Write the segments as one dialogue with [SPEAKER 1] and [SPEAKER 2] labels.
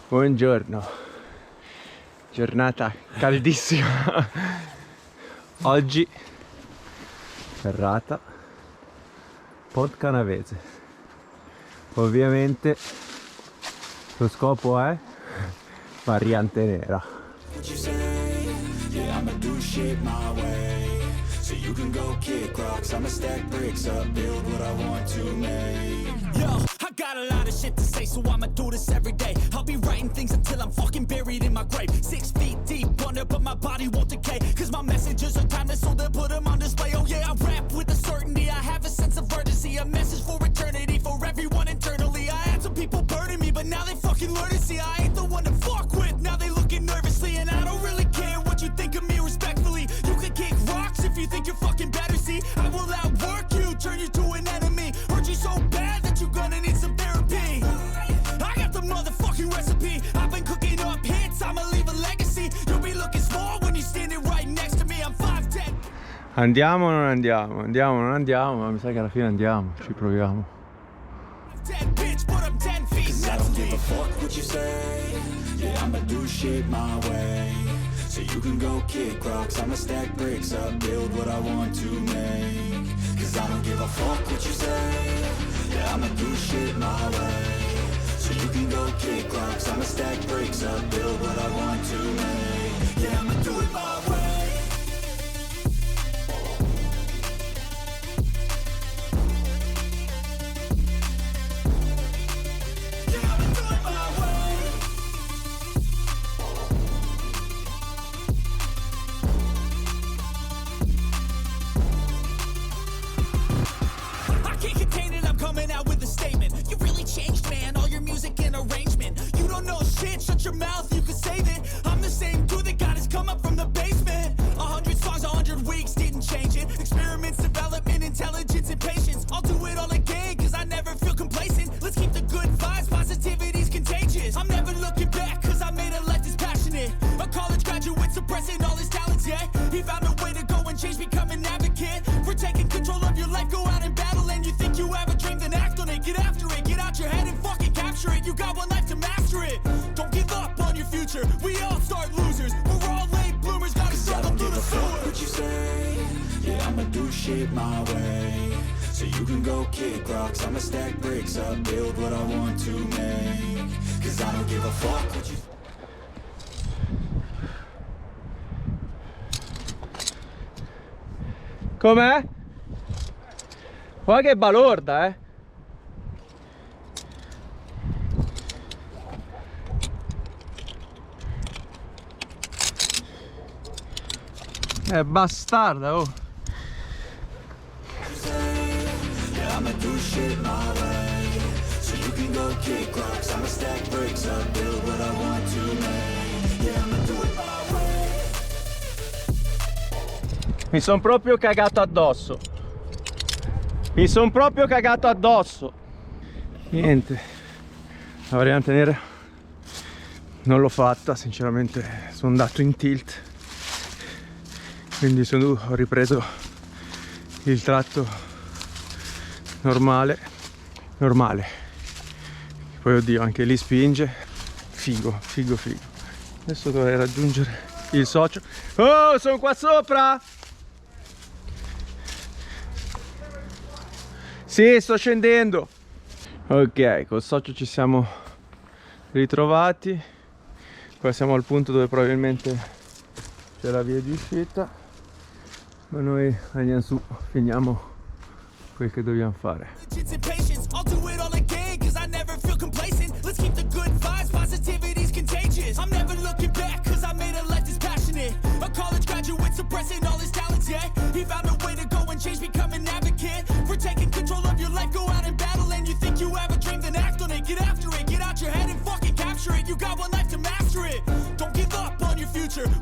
[SPEAKER 1] Buongiorno, giornata caldissima. Oggi Ferrata Pont Canavese. Ovviamente lo scopo è variante nera. So you can go kick rocks, I'ma stack bricks up, build what I want to make. Yo, I got a lot of shit to say, so I'ma do this every day. I'll be writing things until I'm fucking buried in my grave. 6 feet deep under, but my body won't decay. Cause my messages are timeless, so they'll put them on display. Oh yeah, I rap with a certainty, I have a sense of urgency. A message for eternity, for everyone internally. I had some people burning me, but now they fucking learn to see I ain't the one to fuck with. Now they looking nervously, and I don't really care what you think of me respectfully. You can kick rocks if you think you're fucking better, see I will outwork you, turn you to an enemy. Hurt you so bad that you're gonna need some therapy. I got the motherfucking recipe, I've been cooking up hits, I'ma leave a legacy. You'll be looking small when you're standing right next to me. I'm 5'10". Andiamo o non andiamo? Andiamo o non andiamo? Ma mi sa che alla fine andiamo, ci proviamo. So you can go kick rocks, I'ma stack bricks up, build what I want to make. Cause I don't give a fuck what you say, yeah, I'ma do shit my way. So you can go kick rocks, I'ma stack bricks up, build what I want to make. Yeah, I'ma do it my way. Shut your mouth, you can save it. I'm the same dude that got his come up from the basement. 100 songs, 100 weeks, didn't change it. Experiments, development, intelligence, and patience. I'll do it all again, cause I never feel complacent. Let's keep the good vibes, positivity's contagious. I'm never looking back, cause I made a life that's passionate. A college graduate suppressing all his talents, yeah. He found a way to go and change, become an advocate. For taking control of your life, go out and battle. And you think you have a dream, then act on it. Get after it, get out your head and fucking capture it. You got one life to master it. Don't give up on your future, we all start losers. We're all late bloomers, gotta struggle through the sewer. What you say, yeah, I'ma do shit my way. So you can go kick rocks, I'ma stack bricks up, build what I want to make. Cause I don't give a fuck what you... Com'è? Guarda che balorda, eh! È bastarda, oh! Mi son proprio cagato addosso. Mi son proprio cagato addosso. Niente, la variante nera non l'ho fatta, sinceramente sono andato in tilt. Quindi ho ripreso il tratto normale. Poi oddio, anche lì spinge. Figo. Adesso dovrei raggiungere il socio. Oh, sono qua sopra! Sì, sto scendendo. Ok, col socio ci siamo ritrovati. Qua siamo al punto dove probabilmente c'è la via di uscita. Ma noi andiamo su, finiamo quel che dobbiamo fare.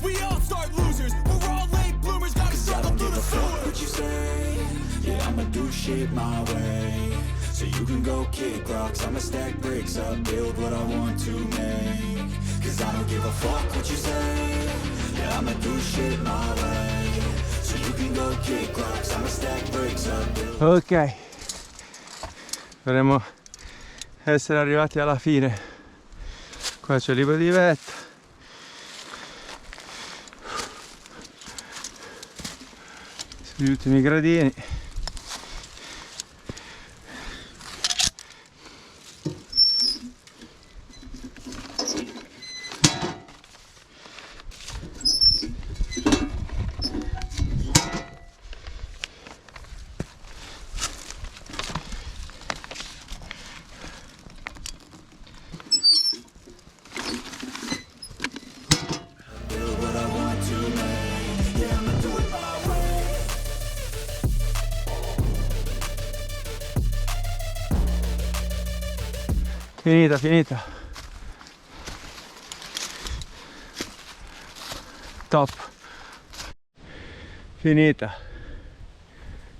[SPEAKER 1] We all start losers, we're all late bloomers, gotta struggle through the sewer. What you say, yeah, I'ma do shit my way. So you can go kick rocks, I'ma stack bricks up, build what I want to make. Cause I don't give a fuck what you say, yeah, I'ma do shit my way. So you can go kick rocks, I'ma stack bricks up, build... Ok, dovremmo
[SPEAKER 2] essere arrivati alla fine. Qua c'è il libro di vetta. Sugli ultimi gradini. Finita. Top. Finita.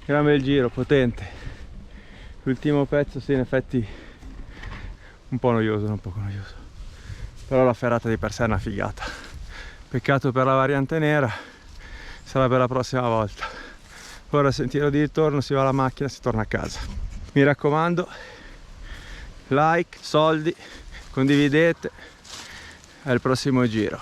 [SPEAKER 2] Gran bel giro, potente. L'ultimo pezzo sì, in effetti un po' noioso, non poco noioso. Però la ferrata di per sé è una figata. Peccato per la variante nera, sarà per la prossima volta. Ora sentiero di ritorno, si va alla macchina, si torna a casa. Mi raccomando, like, soldi, condividete, al prossimo giro.